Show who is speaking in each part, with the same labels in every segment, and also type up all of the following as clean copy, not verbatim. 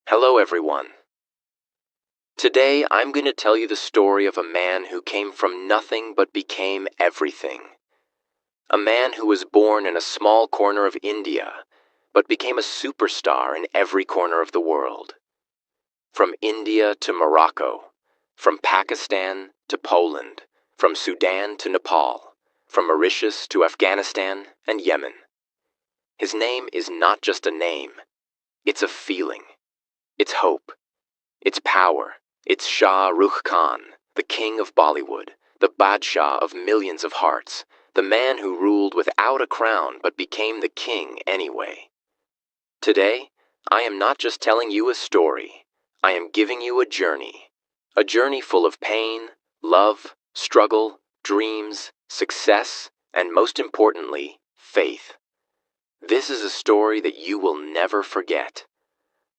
Speaker 1: Hello, everyone. Today, I'm going to tell you the story of a man who came from nothing but became everything. A man who was born in a small corner of India, but became a superstar in every corner of the world. From India to Morocco, from Pakistan to Poland, from Sudan to Nepal, from Mauritius to Afghanistan and Yemen. His name is not just a name, it's a feeling. It's hope. It's power. It's Shah Rukh Khan, the King of Bollywood, the Badshah of millions of hearts, the man who ruled without a crown but became the king anyway. Today, I am not just telling you a story. I am giving you a journey full of pain, love, struggle, dreams, success, and most importantly, faith. This is a story that you will never forget.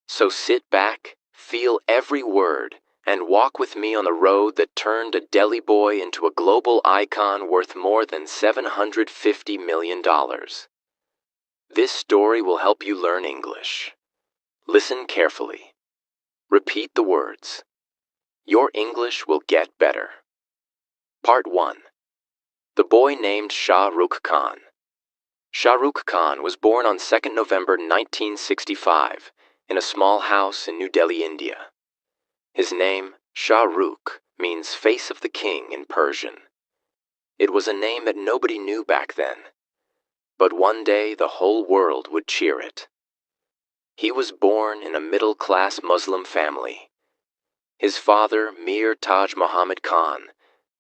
Speaker 1: So sit back, feel every word, and walk with me on the road that turned a Delhi boy into a global icon worth more than $750 million. This story will help you learn English. Listen carefully. Repeat the words. Your English will get better. Part 1. The boy named Shah Rukh Khan. Shah Rukh Khan was born on 2nd November 1965 in a small house in New Delhi, India. His name, Shah Rukh, means face of the king in Persian. It was a name that nobody knew back then, but one day the whole world would cheer it. He was born in a middle-class Muslim family. His father, Mir Taj Muhammad Khan,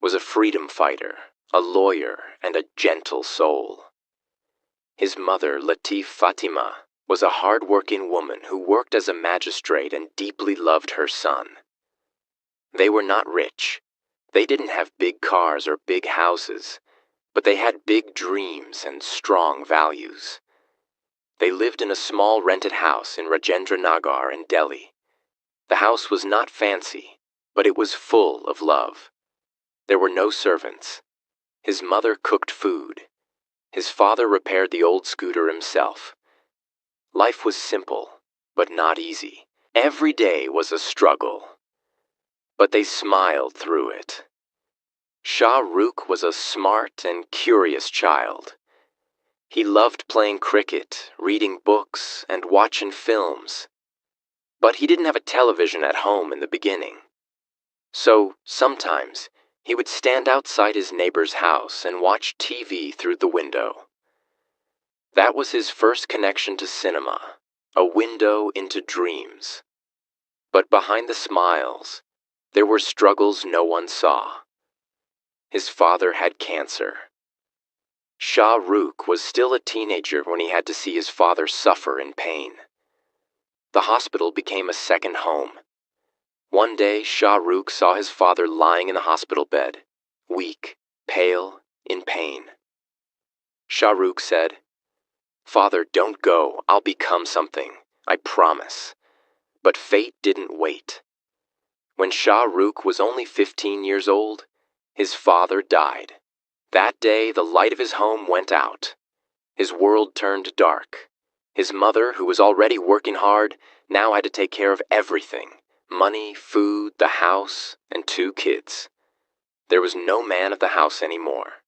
Speaker 1: was a freedom fighter, a lawyer, and a gentle soul. His mother, Latif Fatima, was a hard-working woman who worked as a magistrate and deeply loved her son. They were not rich. They didn't have big cars or big houses, but they had big dreams and strong values. They lived in a small rented house in Rajendra Nagar in Delhi. The house was not fancy, but it was full of love. There were no servants. His mother cooked food. His father repaired the old scooter himself. Life was simple, but not easy. Every day was a struggle. But they smiled through it. Shah Rukh was a smart and curious child. He loved playing cricket, reading books, and watching films. But he didn't have a television at home in the beginning. So, sometimes, he would stand outside his neighbor's house and watch TV through the window. That was his first connection to cinema, a window into dreams. But behind the smiles, there were struggles no one saw. His father had cancer. Shah Rukh was still a teenager when he had to see his father suffer in pain. The hospital became a second home. One day, Shah Rukh saw his father lying in the hospital bed, weak, pale, in pain. Shah Rukh said, "Father, don't go. I'll become something. I promise." But fate didn't wait. When Shah Rukh was only 15 years old, his father died. That day, the light of his home went out. His world turned dark. His mother, who was already working hard, now had to take care of everything: money, food, the house, and 2 kids. There was no man of the house anymore.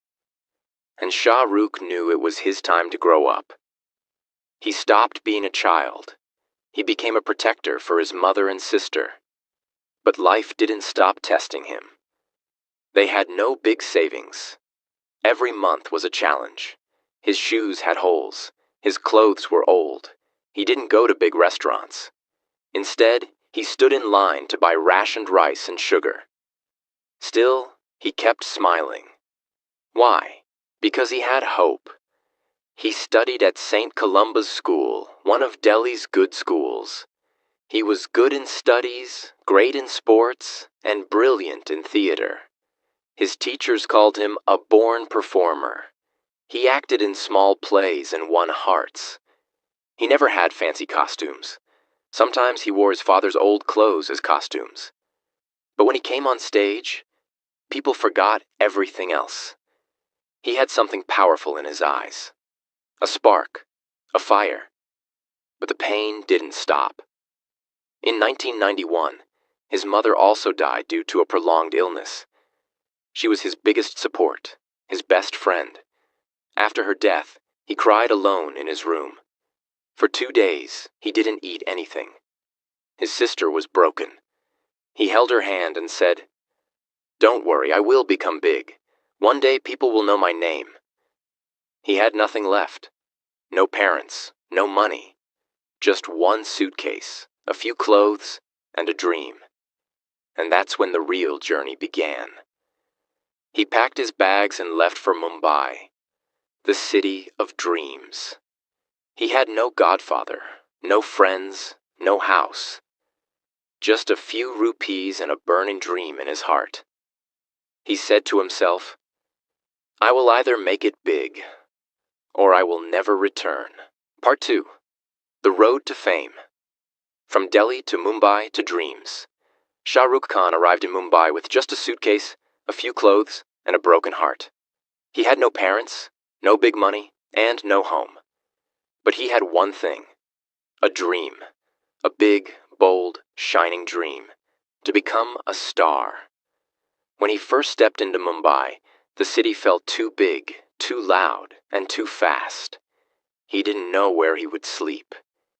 Speaker 1: And Shah Rukh knew it was his time to grow up. He stopped being a child. He became a protector for his mother and sister. But life didn't stop testing him. They had no big savings. Every month was a challenge. His shoes had holes. His clothes were old. He didn't go to big restaurants. Instead, he stood in line to buy rationed rice and sugar. Still, he kept smiling. Why? Because he had hope. He studied at St. Columba's School, one of Delhi's good schools. He was good in studies, great in sports, and brilliant in theater. His teachers called him a born performer. He acted in small plays and won hearts. He never had fancy costumes. Sometimes he wore his father's old clothes as costumes. But when he came on stage, people forgot everything else. He had something powerful in his eyes. A spark, a fire. But the pain didn't stop. In 1991, his mother also died due to a prolonged illness. She was his biggest support, his best friend. After her death, he cried alone in his room. For 2 days, he didn't eat anything. His sister was broken. He held her hand and said, "Don't worry, I will become big. One day people will know my name." He had nothing left. No parents, no money. Just one suitcase, a few clothes, and a dream. And that's when the real journey began. He packed his bags and left for Mumbai, the city of dreams. He had no godfather, no friends, no house. Just a few rupees and a burning dream in his heart. He said to himself, "I will either make it big, or I will never return." Part 2. The Road to Fame. From Delhi to Mumbai to dreams. Shah Rukh Khan arrived in Mumbai with just a suitcase, a few clothes, and a broken heart. He had no parents, no big money, and no home. But he had one thing, a dream. A big, bold, shining dream. To become a star. When he first stepped into Mumbai, the city felt too big, too loud, and too fast. He didn't know where he would sleep.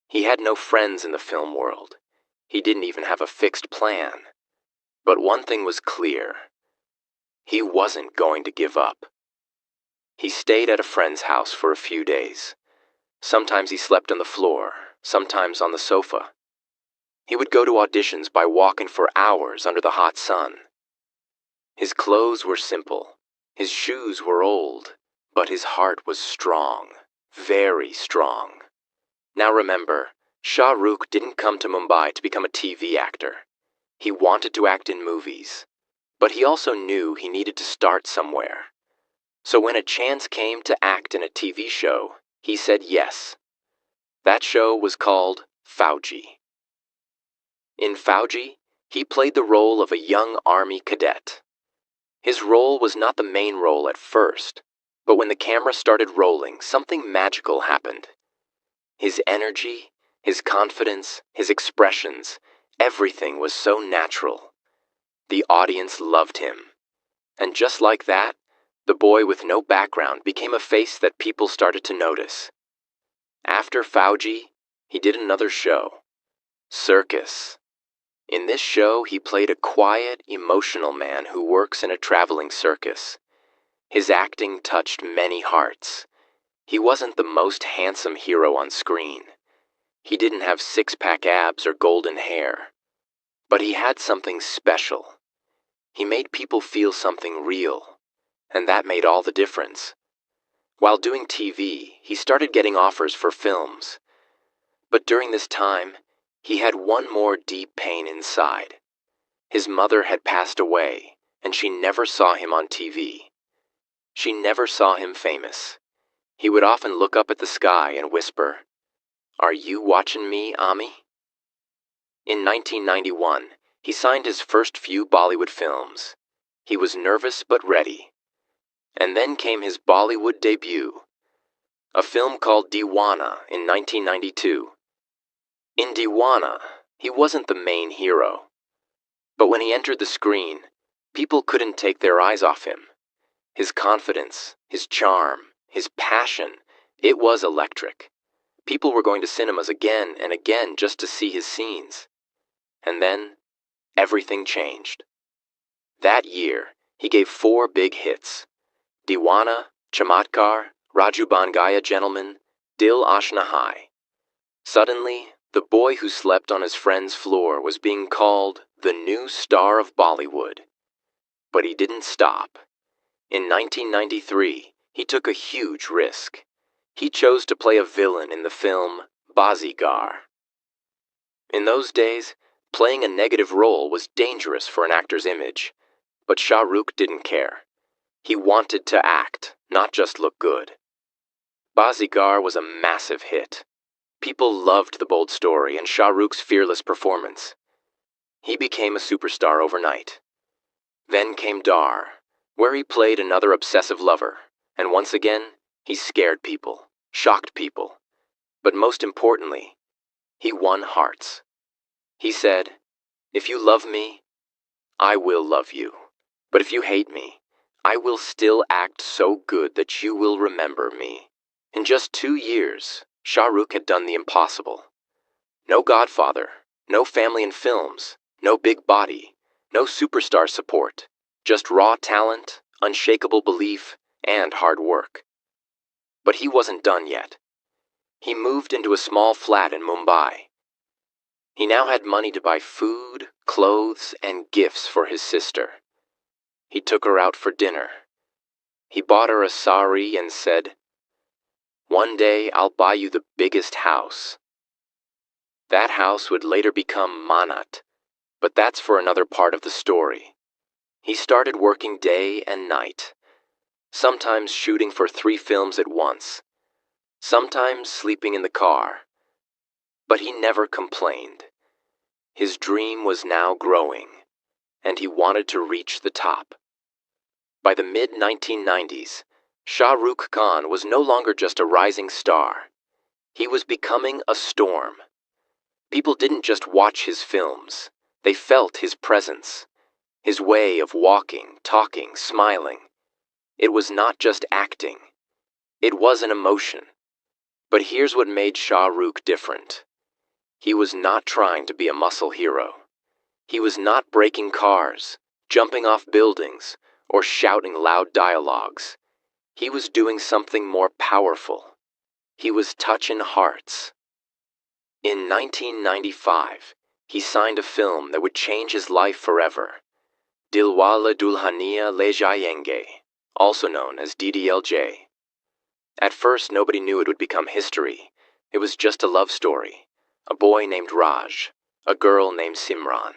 Speaker 1: He had no friends in the film world. He didn't even have a fixed plan. But one thing was clear. He wasn't going to give up. He stayed at a friend's house for a few days. Sometimes he slept on the floor, sometimes on the sofa. He would go to auditions by walking for hours under the hot sun. His clothes were simple. His shoes were old. But his heart was strong. Very strong. Now remember, Shah Rukh didn't come to Mumbai to become a TV actor. He wanted to act in movies. But he also knew he needed to start somewhere. So when a chance came to act in a TV show, he said yes. That show was called Fauji. In Fauji, he played the role of a young army cadet. His role was not the main role at first, but when the camera started rolling, something magical happened. His energy, his confidence, his expressions, everything was so natural. The audience loved him. And just like that, the boy with no background became a face that people started to notice. After Fauji, he did another show, Circus. In this show, he played a quiet, emotional man who works in a traveling circus. His acting touched many hearts. He wasn't the most handsome hero on screen. He didn't have six-pack abs or golden hair. But he had something special. He made people feel something real. And that made all the difference. While doing TV, he started getting offers for films. But during this time, he had one more deep pain inside. His mother had passed away, and she never saw him on TV. She never saw him famous. He would often look up at the sky and whisper, "Are you watching me, Ami?" In 1991, he signed his first few Bollywood films. He was nervous but ready. And then came his Bollywood debut, a film called Deewana in 1992. In Deewana, he wasn't the main hero. But when he entered the screen, people couldn't take their eyes off him. His confidence, his charm, his passion, it was electric. People were going to cinemas again and again just to see his scenes. And then, everything changed. That year, he gave 4 big hits. Deewana, Chamatkar, Raju Ban Gaya Gentleman, Dil Ashna Hai. Suddenly, the boy who slept on his friend's floor was being called the new star of Bollywood. But he didn't stop. In 1993, he took a huge risk. He chose to play a villain in the film Bazigar. In those days, playing a negative role was dangerous for an actor's image. But Shah Rukh didn't care. He wanted to act, not just look good. Bazigar was a massive hit. People loved the bold story and Shah Rukh's fearless performance. He became a superstar overnight. Then came Dar, where he played another obsessive lover, and once again, he scared people, shocked people. But most importantly, he won hearts. He said, "If you love me, I will love you. But if you hate me, I will still act so good that you will remember me." In just 2 years, Shah Rukh had done the impossible. No godfather, no family in films, no big body, no superstar support, just raw talent, unshakable belief, and hard work. But he wasn't done yet. He moved into a small flat in Mumbai. He now had money to buy food, clothes, and gifts for his sister. He took her out for dinner. He bought her a sari and said, "One day I'll buy you the biggest house." That house would later become Manat, but that's for another part of the story. He started working day and night, sometimes shooting for 3 films at once, sometimes sleeping in the car. But he never complained. His dream was now growing, and he wanted to reach the top. By the mid-1990s, Shah Rukh Khan was no longer just a rising star. He was becoming a storm. People didn't just watch his films, they felt his presence, his way of walking, talking, smiling. It was not just acting, it was an emotion. But here's what made Shah Rukh different. He was not trying to be a muscle hero. He was not breaking cars, jumping off buildings, or shouting loud dialogues. He was doing something more powerful. He was touching hearts. In 1995, he signed a film that would change his life forever. Dilwale Dulhania Le Jayenge, also known as DDLJ. At first, nobody knew it would become history. It was just a love story. A boy named Raj, a girl named Simran.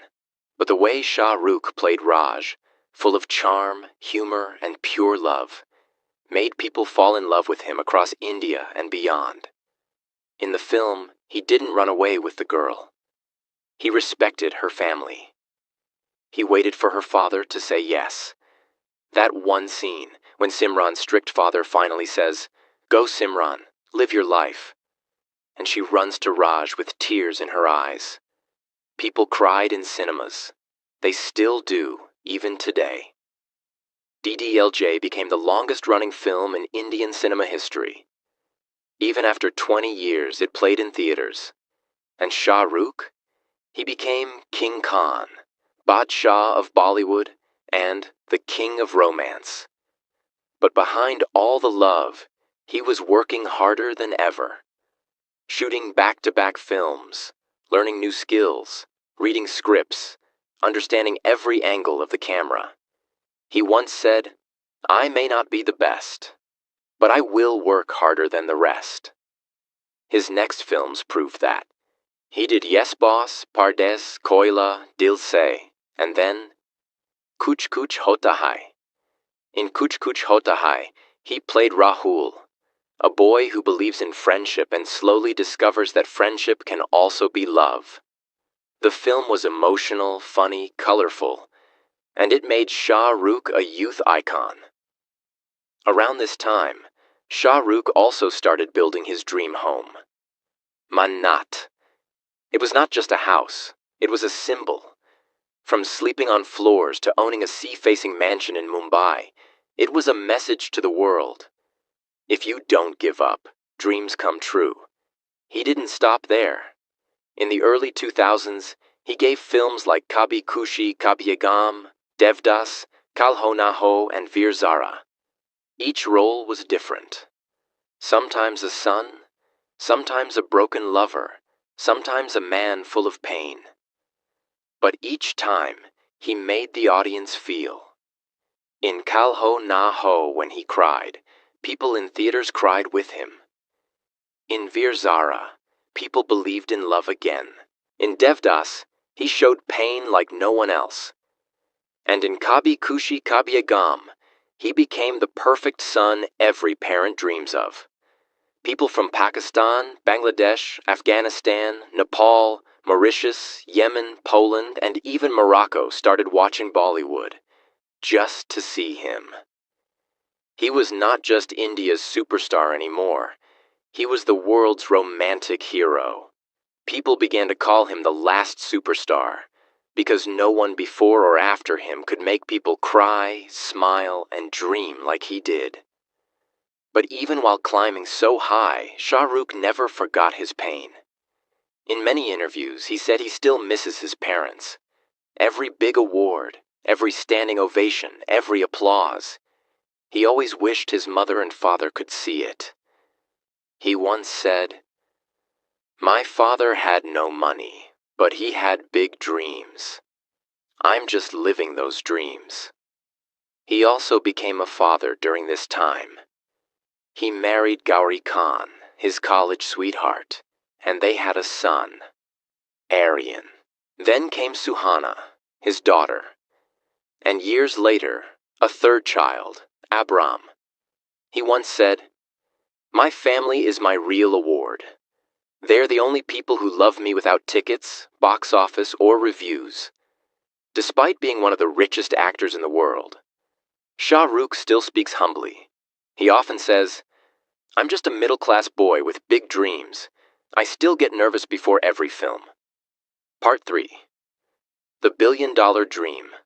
Speaker 1: But the way Shah Rukh played Raj, full of charm, humor, and pure love, made people fall in love with him across India and beyond. In the film, he didn't run away with the girl. He respected her family. He waited for her father to say yes. That one scene, when Simran's strict father finally says, "Go Simran, live your life," and she runs to Raj with tears in her eyes. People cried in cinemas. They still do, even today. DDLJ became the longest-running film in Indian cinema history. Even after 20 years, it played in theaters. And Shah Rukh? He became King Khan, Badshah of Bollywood, and the King of Romance. But behind all the love, he was working harder than ever. Shooting back-to-back films, learning new skills, reading scripts, understanding every angle of the camera. He once said, "I may not be the best, but I will work harder than the rest." His next films proved that. He did Yes Boss, Pardes, Koila, Dil Se, and then Kuch Kuch Hota Hai. In Kuch Kuch Hota Hai, he played Rahul, a boy who believes in friendship and slowly discovers that friendship can also be love. The film was emotional, funny, colorful, and it made Shah Rukh a youth icon. Around this time, Shah Rukh also started building his dream home. Manat. It was not just a house, it was a symbol. From sleeping on floors to owning a sea-facing mansion in Mumbai, it was a message to the world. If you don't give up, dreams come true. He didn't stop there. In the early 2000s, he gave films like Kabhi Khushi Kabhi Gham, Devdas, Kal Ho Na Ho, and Veer Zara. Each role was different. Sometimes a son, sometimes a broken lover, sometimes a man full of pain. But each time, he made the audience feel. In Kal Ho Na Ho, when he cried, people in theaters cried with him. In Veer Zara, people believed in love again. In Devdas, he showed pain like no one else. And in Kabhi Khushi Kabhi Gham, he became the perfect son every parent dreams of. People from Pakistan, Bangladesh, Afghanistan, Nepal, Mauritius, Yemen, Poland, and even Morocco started watching Bollywood, just to see him. He was not just India's superstar anymore. He was the world's romantic hero. People began to call him the last superstar, because no one before or after him could make people cry, smile, and dream like he did. But even while climbing so high, Shah Rukh never forgot his pain. In many interviews, he said he still misses his parents. Every big award, every standing ovation, every applause. He always wished his mother and father could see it. He once said, "My father had no money, but he had big dreams. I'm just living those dreams." He also became a father during this time. He married Gauri Khan, his college sweetheart, and they had a son, Aryan. Then came Suhana, his daughter, and years later, a third child, Abram. He once said, "My family is my real award. They're the only people who love me without tickets, box office, or reviews." Despite being one of the richest actors in the world, Shah Rukh still speaks humbly. He often says, "I'm just a middle-class boy with big dreams. I still get nervous before every film." Part 3. The Billion-Dollar Dream.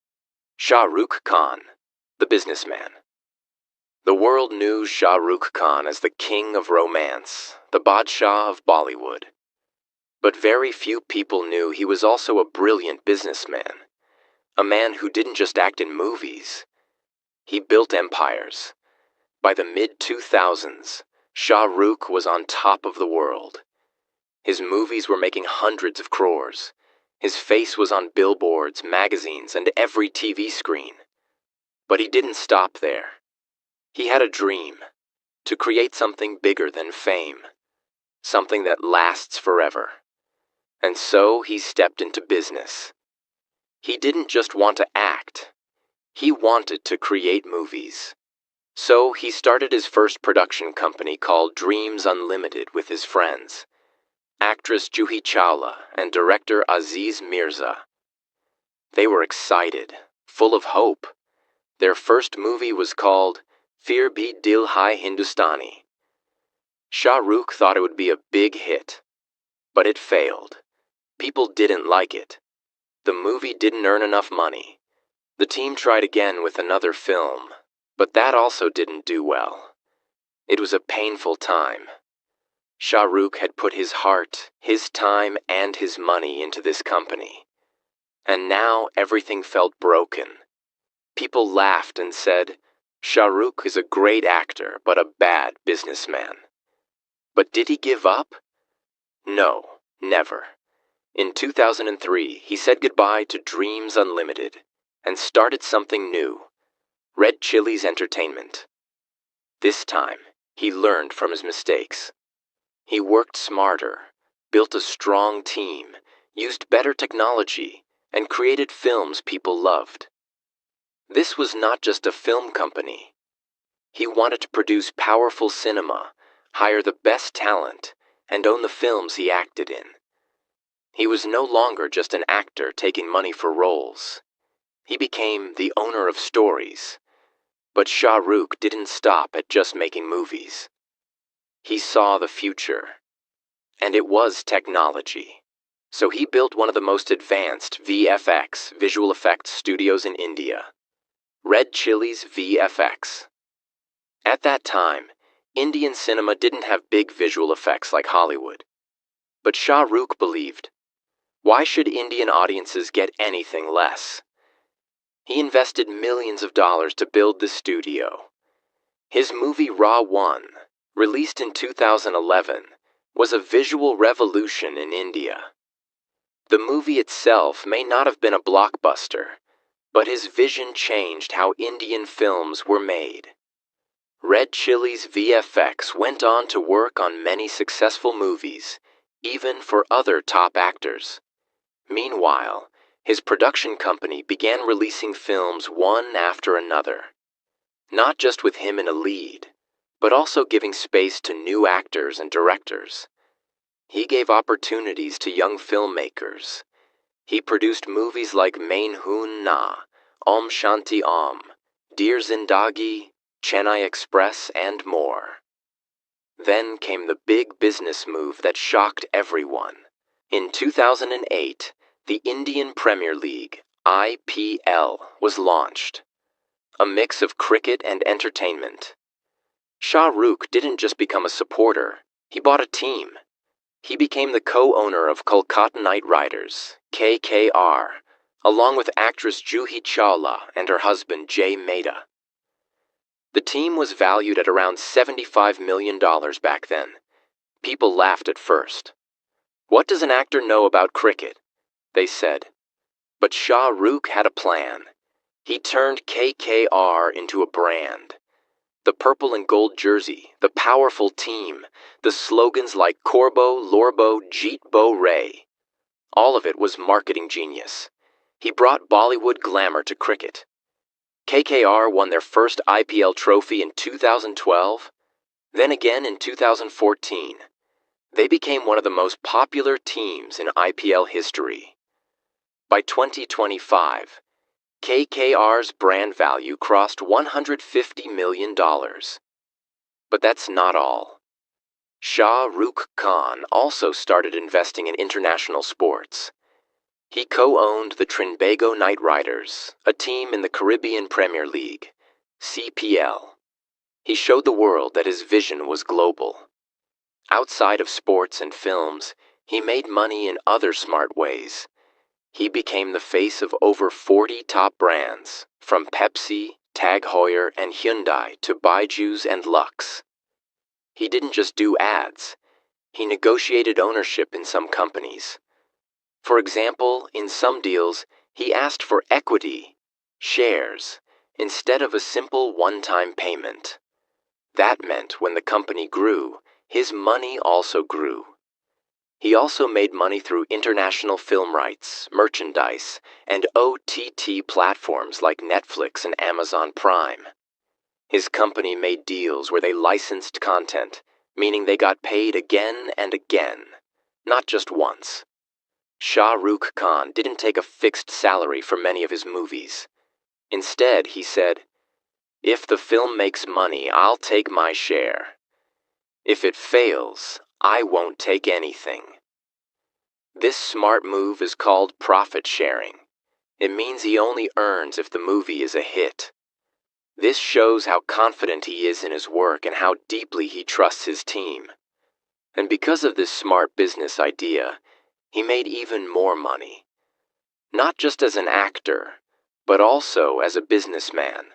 Speaker 1: Shah Rukh Khan, the businessman. The world knew Shah Rukh Khan as the king of romance, the Badshah of Bollywood. But very few people knew he was also a brilliant businessman, a man who didn't just act in movies. He built empires. By the mid-2000s, Shah Rukh was on top of the world. His movies were making hundreds of crores. His face was on billboards, magazines, and every TV screen. But he didn't stop there. He had a dream, to create something bigger than fame, something that lasts forever. And so he stepped into business. He didn't just want to act. He wanted to create movies. So he started his first production company called Dreams Unlimited with his friends, actress Juhi Chawla and director Aziz Mirza. They were excited, full of hope. Their first movie was called Fir Bhi Dil Hai Hindustani. Shah Rukh thought it would be a big hit, but it failed. People didn't like it. The movie didn't earn enough money. The team tried again with another film, but that also didn't do well. It was a painful time. Shah Rukh had put his heart, his time, and his money into this company. And now everything felt broken. People laughed and said, "Shah Rukh is a great actor, but a bad businessman." But did he give up? No, never. In 2003, he said goodbye to Dreams Unlimited and started something new, Red Chillies Entertainment. This time, he learned from his mistakes. He worked smarter, built a strong team, used better technology, and created films people loved. This was not just a film company. He wanted to produce powerful cinema, hire the best talent, and own the films he acted in. He was no longer just an actor taking money for roles. He became the owner of stories. But Shah Rukh didn't stop at just making movies. He saw the future. And it was technology. So he built one of the most advanced VFX, visual effects studios in India, Red Chillies VFX. At that time, Indian cinema didn't have big visual effects like Hollywood. But Shah Rukh believed, why should Indian audiences get anything less? He invested millions of dollars to build the studio. His movie Raw 1, released in 2011, was a visual revolution in India. The movie itself may not have been a blockbuster, but his vision changed how Indian films were made. Red Chillies VFX went on to work on many successful movies, even for other top actors. Meanwhile, his production company began releasing films one after another, not just with him in a lead, but also giving space to new actors and directors. He gave opportunities to young filmmakers. He produced movies like Main Hoon Na, Om Shanti Om, Dear Zindagi, Chennai Express, and more. Then came the big business move that shocked everyone, In 2008, the Indian Premier League, IPL, was launched, a mix of cricket and entertainment. Shah Rukh didn't just become a supporter, he bought a team. He became the co-owner of Kolkata Knight Riders, KKR, along with actress Juhi Chawla and her husband Jay Mehta. The team was valued at around $75 million back then. People laughed at first. What does an actor know about cricket? They said. But Shah Rukh had a plan. He turned KKR into a brand. The purple and gold jersey, the powerful team, the slogans like Corbo, Lorbo, Jeet Bo Ray. All of it was marketing genius. He brought Bollywood glamour to cricket. KKR won their first IPL trophy in 2012, then again in 2014. They became one of the most popular teams in IPL history. By 2025, KKR's brand value crossed $150 million. But that's not all. Shah Rukh Khan also started investing in international sports. He co-owned the Trinbago Knight Riders, a team in the Caribbean Premier League, CPL. He showed the world that his vision was global. Outside of sports and films, he made money in other smart ways. He became the face of over 40 top brands, from Pepsi, Tag Heuer, and Hyundai to Byju's and Lux. He didn't just do ads. He negotiated ownership in some companies. For example, in some deals, he asked for equity, shares, instead of a simple one-time payment. That meant when the company grew, his money also grew. He also made money through international film rights, merchandise, and OTT platforms like Netflix and Amazon Prime. His company made deals where they licensed content, meaning they got paid again and again, not just once. Shah Rukh Khan didn't take a fixed salary for many of his movies. Instead, he said, "If the film makes money, I'll take my share. If it fails, I won't take anything." This smart move is called profit sharing. It means he only earns if the movie is a hit. This shows how confident he is in his work and how deeply he trusts his team. And because of this smart business idea, he made even more money. Not just as an actor, but also as a businessman.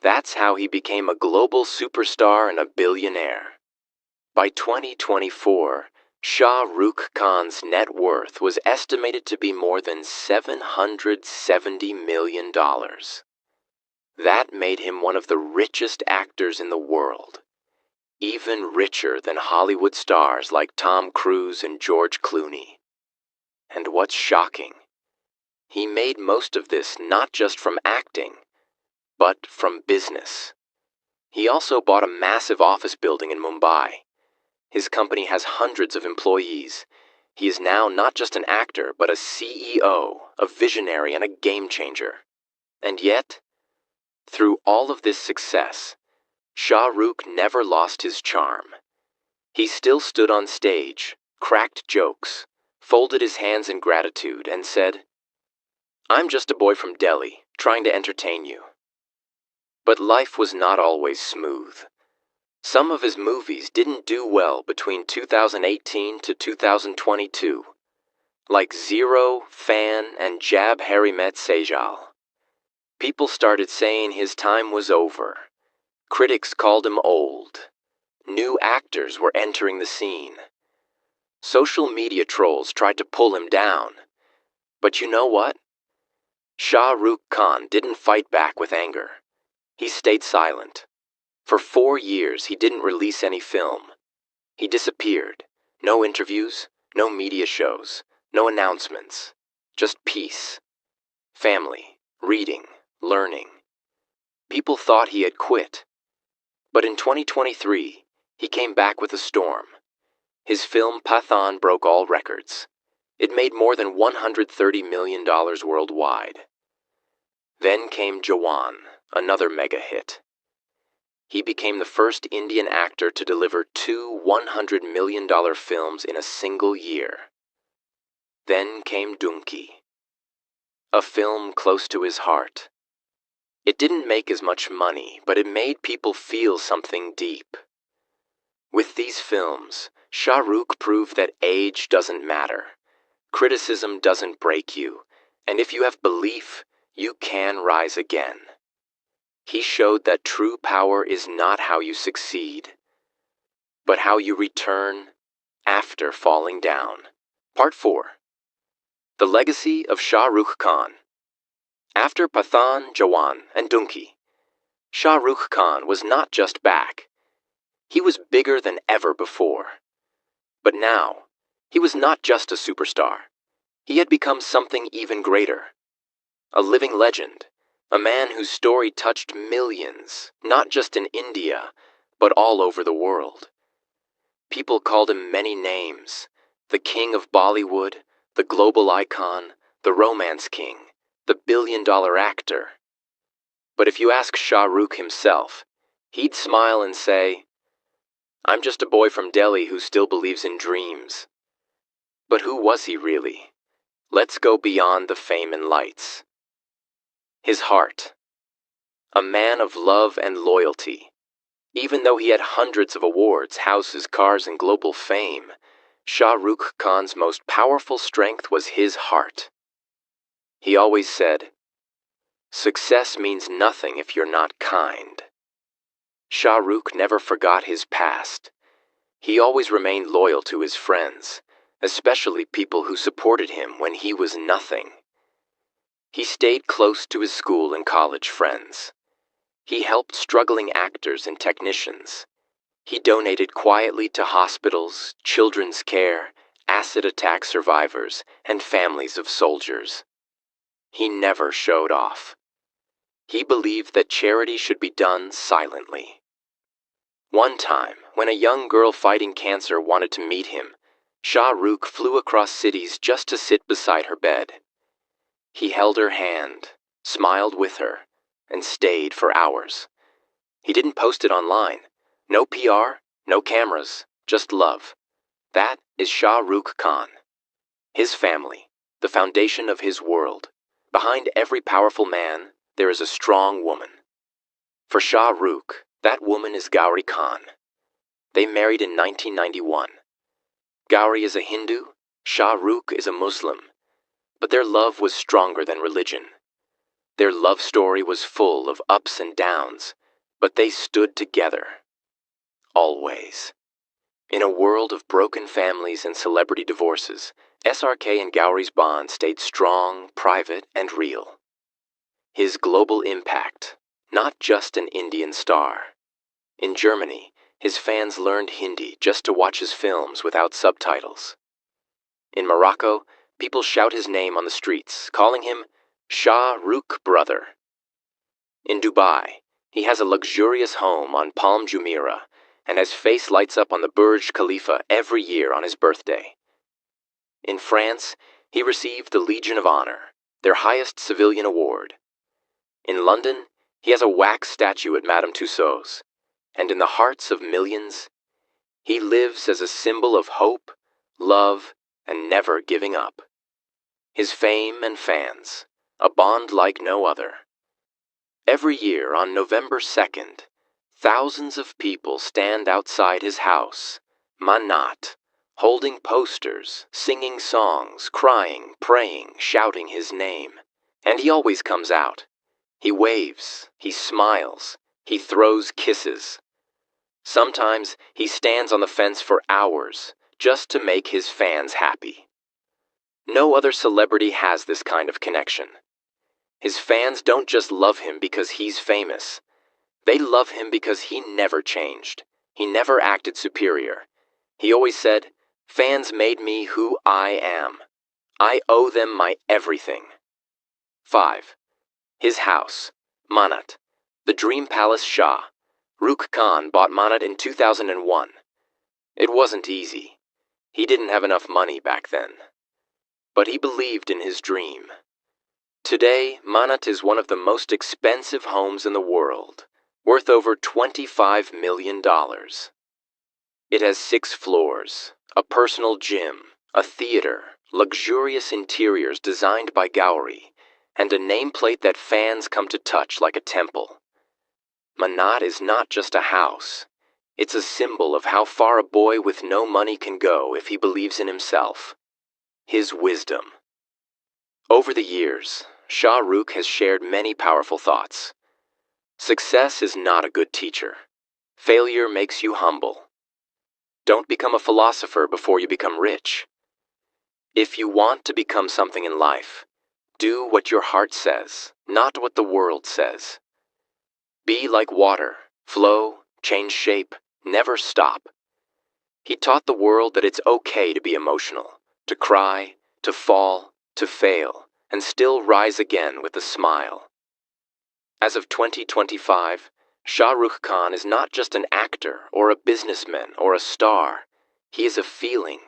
Speaker 1: That's how he became a global superstar and a billionaire. By 2024, Shah Rukh Khan's net worth was estimated to be more than $770 million. That made him one of the richest actors in the world, even richer than Hollywood stars like Tom Cruise and George Clooney. And what's shocking, he made most of this not just from acting, but from business. He also bought a massive office building in Mumbai. His company has hundreds of employees. He is now not just an actor, but a CEO, a visionary, and a game changer. And yet, through all of this success, Shah Rukh never lost his charm. He still stood on stage, cracked jokes, folded his hands in gratitude, and said, "I'm just a boy from Delhi, trying to entertain you." But life was not always smooth. Some of his movies didn't do well between 2018 to 2022, like Zero, Fan, and Jab Harry Met Sejal. People started saying his time was over. Critics called him old. New actors were entering the scene. Social media trolls tried to pull him down. But you know what? Shah Rukh Khan didn't fight back with anger. He stayed silent. For 4 years, he didn't release any film. He disappeared. No interviews, no media shows, no announcements. Just peace. Family, reading, learning. People thought he had quit. But in 2023, he came back with a storm. His film Pathaan broke all records. It made more than $130 million worldwide. Then came Jawan, another mega hit. He became the first Indian actor to deliver 2 $100 million films in a single year. Then came Dunki, a film close to his heart. It didn't make as much money, but it made people feel something deep. With these films, Shah Rukh proved that age doesn't matter, criticism doesn't break you, and if you have belief, you can rise again. He showed that true power is not how you succeed, but how you return after falling down. Part 4. The Legacy of Shah Rukh Khan. After Pathaan, Jawan, and Dunki, Shah Rukh Khan was not just back. He was bigger than ever before. But now, he was not just a superstar. He had become something even greater. A living legend, a man whose story touched millions, not just in India, but all over the world. People called him many names: the King of Bollywood, the global icon, the romance king, the billion-dollar actor. But if you ask Shah Rukh himself, he'd smile and say, "I'm just a boy from Delhi who still believes in dreams." But who was he really? Let's go beyond the fame and lights. His heart. A man of love and loyalty. Even though he had hundreds of awards, houses, cars, and global fame, Shah Rukh Khan's most powerful strength was his heart. He always said, "Success means nothing if you're not kind." Shah Rukh never forgot his past. He always remained loyal to his friends, especially people who supported him when he was nothing. He stayed close to his school and college friends. He helped struggling actors and technicians. He donated quietly to hospitals, children's care, acid attack survivors, and families of soldiers. He never showed off. He believed that charity should be done silently. One time, when a young girl fighting cancer wanted to meet him, Shah Rukh flew across cities just to sit beside her bed. He held her hand, smiled with her, and stayed for hours. He didn't post it online. No PR, no cameras, just love. That is Shah Rukh Khan. His family, the foundation of his world. Behind every powerful man, there is a strong woman. For Shah Rukh, that woman is Gauri Khan. They married in 1991. Gauri is a Hindu, Shah Rukh is a Muslim. But their love was stronger than religion. Their love story was full of ups and downs, but they stood together. Always. In a world of broken families and celebrity divorces, SRK and Gauri's bond stayed strong, private, and real. His global impact, not just an Indian star. In Germany, his fans learned Hindi just to watch his films without subtitles. In Morocco, people shout his name on the streets, calling him Shah Rukh Brother. In Dubai, he has a luxurious home on Palm Jumeirah, and his face lights up on the Burj Khalifa every year on his birthday. In France, he received the Legion of Honor, their highest civilian award. In London, he has a wax statue at Madame Tussauds, and in the hearts of millions, he lives as a symbol of hope, love, and never giving up. His fame and fans, a bond like no other. Every year on November 2nd, thousands of people stand outside his house, Manat, holding posters, singing songs, crying, praying, shouting his name. And he always comes out. He waves, he smiles, he throws kisses. Sometimes he stands on the fence for hours just to make his fans happy. No other celebrity has this kind of connection. His fans don't just love him because he's famous. They love him because he never changed. He never acted superior. He always said, "Fans made me who I am. I owe them my everything." 5. His house, Manat, the Dream Palace Shah. Rukh Khan bought Manat in 2001. It wasn't easy. He didn't have enough money back then. But he believed in his dream. Today, Manat is one of the most expensive homes in the world, worth over $25 million. It has 6 floors, a personal gym, a theater, luxurious interiors designed by Gowrie, and a nameplate that fans come to touch like a temple. Manat is not just a house. It's a symbol of how far a boy with no money can go if he believes in himself. His wisdom. Over the years, Shah Rukh has shared many powerful thoughts. Success is not a good teacher. Failure makes you humble. Don't become a philosopher before you become rich. If you want to become something in life, do what your heart says, not what the world says. Be like water, flow, change shape, never stop. He taught the world that it's okay to be emotional, to cry, to fall, to fail, and still rise again with a smile. As of 2025, Shah Rukh Khan is not just an actor or a businessman or a star. He is a feeling.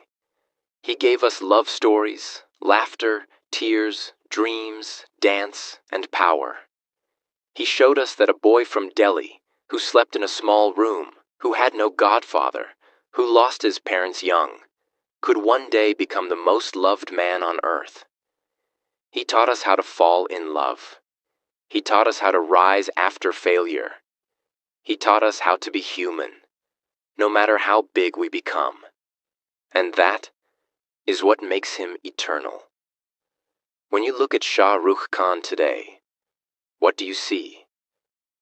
Speaker 1: He gave us love stories, laughter, tears, dreams, dance, and power. He showed us that a boy from Delhi, who slept in a small room, who had no godfather, who lost his parents young, could one day become the most loved man on earth. He taught us how to fall in love. He taught us how to rise after failure. He taught us how to be human, no matter how big we become. And that is what makes him eternal. When you look at Shah Rukh Khan today, what do you see?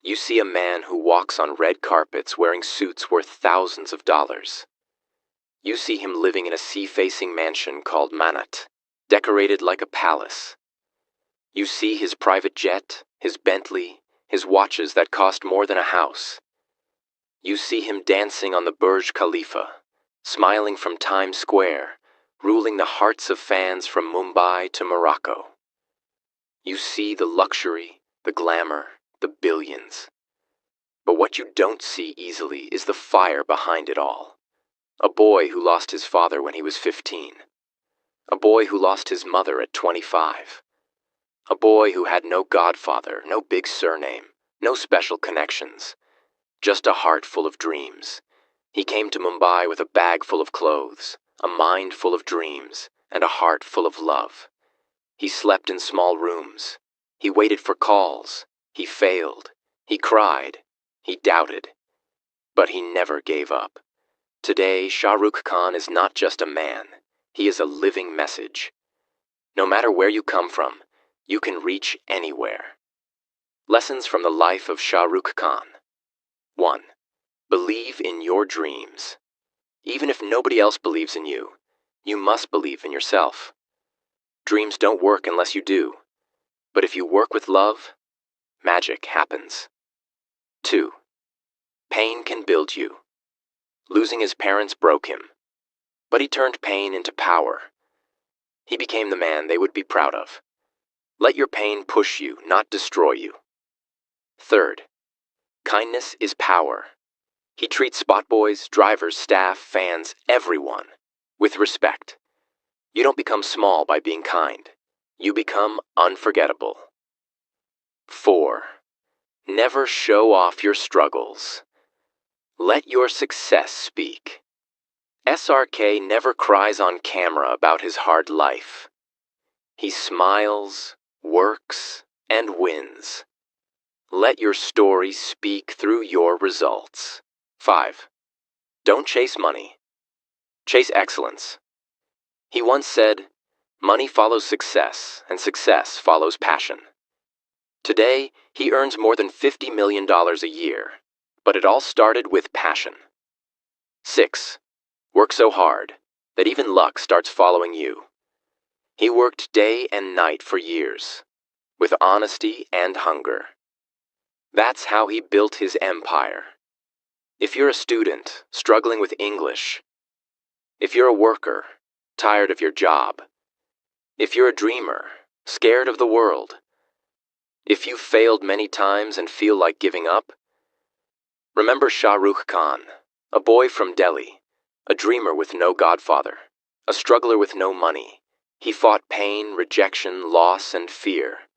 Speaker 1: You see a man who walks on red carpets wearing suits worth thousands of dollars. You see him living in a sea-facing mansion called Manat, decorated like a palace. You see his private jet, his Bentley, his watches that cost more than a house. You see him dancing on the Burj Khalifa, smiling from Times Square, ruling the hearts of fans from Mumbai to Morocco. You see the luxury, the glamour, the billions. But what you don't see easily is the fire behind it all. A boy who lost his father when he was 15. A boy who lost his mother at 25. A boy who had no godfather, no big surname, no special connections. Just a heart full of dreams. He came to Mumbai with a bag full of clothes, a mind full of dreams, and a heart full of love. He slept in small rooms. He waited for calls. He failed. He cried. He doubted. But he never gave up. Today, Shah Rukh Khan is not just a man. He is a living message. No matter where you come from, you can reach anywhere. Lessons from the life of Shah Rukh Khan. 1. Believe in your dreams. Even if nobody else believes in you, you must believe in yourself. Dreams don't work unless you do. But if you work with love, magic happens. 2. Pain can build you. Losing his parents broke him, but he turned pain into power. He became the man they would be proud of. Let your pain push you, not destroy you. 3. Kindness is power. He treats spot boys, drivers, staff, fans, everyone, with respect. You don't become small by being kind. You become unforgettable. 4. Never show off your struggles. Let your success speak. SRK never cries on camera about his hard life. He smiles, works, and wins. Let your story speak through your results. 5. Don't chase money. Chase excellence. He once said, "Money follows success, and success follows passion." Today, he earns more than $50 million a year, but it all started with passion. 6. Work so hard that even luck starts following you. He worked day and night for years, with honesty and hunger. That's how he built his empire. If you're a student, struggling with English, if you're a worker, tired of your job, if you're a dreamer, scared of the world, if you've failed many times and feel like giving up, remember Shah Rukh Khan, a boy from Delhi, a dreamer with no godfather, a struggler with no money. He fought pain, rejection, loss, and fear.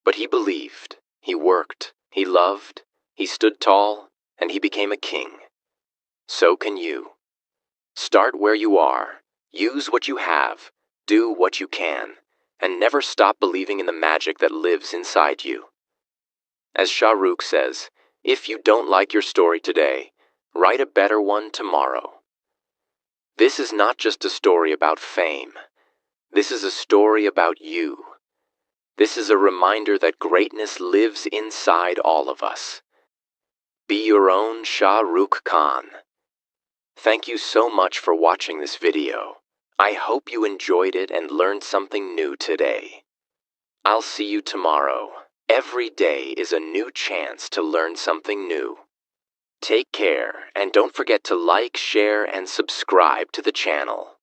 Speaker 1: But he believed, he worked, he loved, he stood tall, and he became a king. So can you. Start where you are, use what you have, Do what you can, and never stop believing in the magic that lives inside you. As Shah Rukh says, if you don't like your story today, write a better one tomorrow. This is not just a story about fame. This is a story about you. This is a reminder that greatness lives inside all of us. Be your own Shah Rukh Khan. Thank you so much for watching this video. I hope you enjoyed it and learned something new today. I'll see you tomorrow. Every day is a new chance to learn something new. Take care, and don't forget to like, share, and subscribe to the channel.